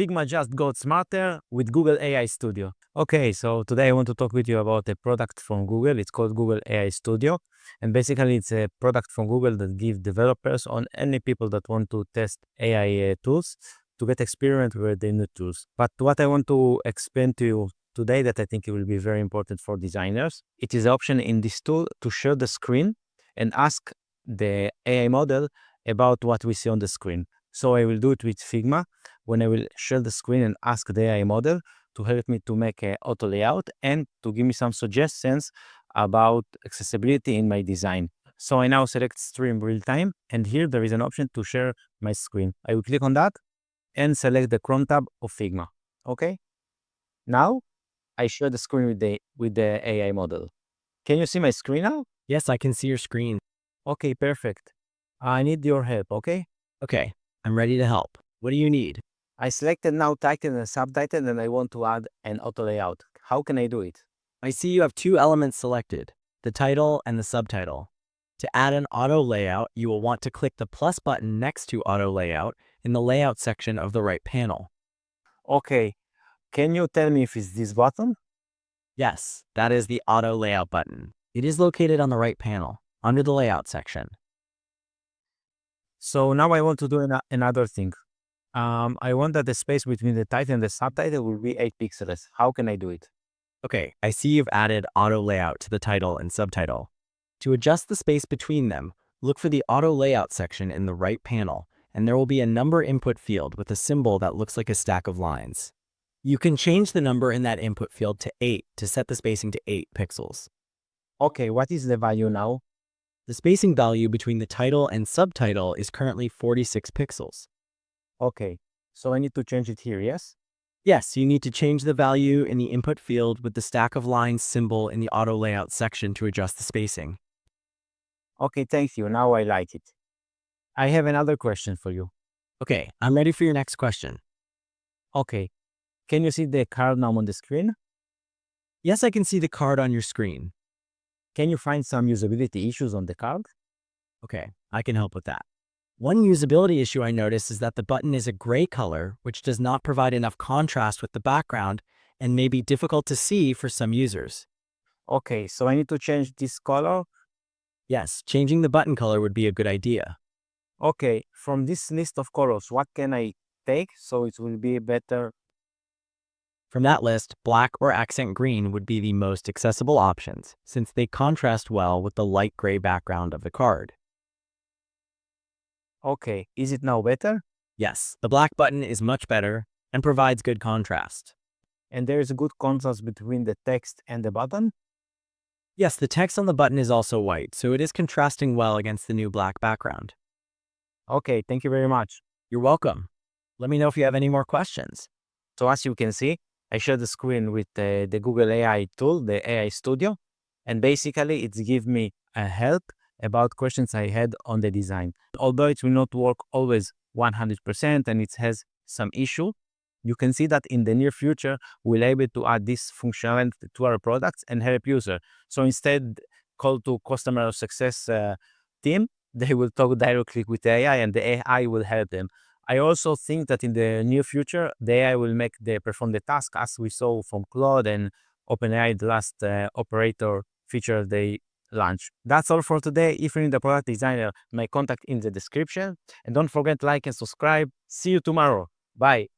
Figma just got smarter with Google AI Studio. Okay, so today I want to talk with you about a product from Google. It's called Google AI Studio. And basically it's a product from Google that gives developers or any people that want to test AI tools to get experience with the new tools. But what I want to explain to you today that I think it will be very important for designers, it is an option in this tool to share the screen and ask the AI model about what we see on the screen. So I will do it with Figma when I will share the screen and ask the AI model to help me to make an auto layout and to give me some suggestions about accessibility in my design. So I now select stream real time, and here there is an option to share my screen. I will click on that and select the Chrome tab of Figma. Okay. Now I share the screen with the AI model. Can you see my screen now? Yes, I can see your screen. Okay, perfect. I need your help, okay? Okay, I'm ready to help. What do you need? I selected now title and subtitle and I want to add an auto layout. How can I do it? I see you have two elements selected, the title and the subtitle. To add an auto layout, you will want to click the plus button next to auto layout in the layout section of the right panel. Okay, can you tell me if it's this button? Yes, that is the auto layout button. It is located on the right panel, under the layout section. So now I want to do another thing. I want that the space between the title and the subtitle will be 8 pixels. How can I do it? Okay, I see you've added auto layout to the title and subtitle. To adjust the space between them, look for the auto layout section in the right panel, and there will be a number input field with a symbol that looks like a stack of lines. You can change the number in that input field to 8 to set the spacing to 8 pixels. Okay, what is the value now? The spacing value between the title and subtitle is currently 46 pixels. Okay, so I need to change it here, yes? Yes, you need to change the value in the input field with the stack of lines symbol in the auto layout section to adjust the spacing. Okay, thank you. Now I like it. I have another question for you. Okay, I'm ready for your next question. Okay, can you see the card now on the screen? Yes, I can see the card on your screen. Can you find some usability issues on the card? Okay, I can help with that. One usability issue I noticed is that the button is a gray color, which does not provide enough contrast with the background and may be difficult to see for some users. Okay, so I need to change this color. Yes, changing the button color would be a good idea. Okay, from this list of colors, what can I take so it will be better? From that list, black or accent green would be the most accessible options, since they contrast well with the light gray background of the card. Okay, is it now better? Yes, the black button is much better and provides good contrast. And there is a good contrast between the text and the button? Yes, the text on the button is also white, so it is contrasting well against the new black background. Okay, thank you very much. You're welcome. Let me know if you have any more questions. So as you can see, I share the screen with the Google AI tool, the AI Studio, and basically it's give me a help about questions I had on the design. Although it will not work always 100% and it has some issue, you can see that in the near future, we'll able to add this functionality to our products and help user. So instead, call to customer success team, they will talk directly with the AI and the AI will help them. I also think that in the near future, the AI will perform the task as we saw from Claude and OpenAI, the last operator feature they launched. That's all for today. If you need a product designer, my contact in the description. And don't forget to like and subscribe. See you tomorrow. Bye.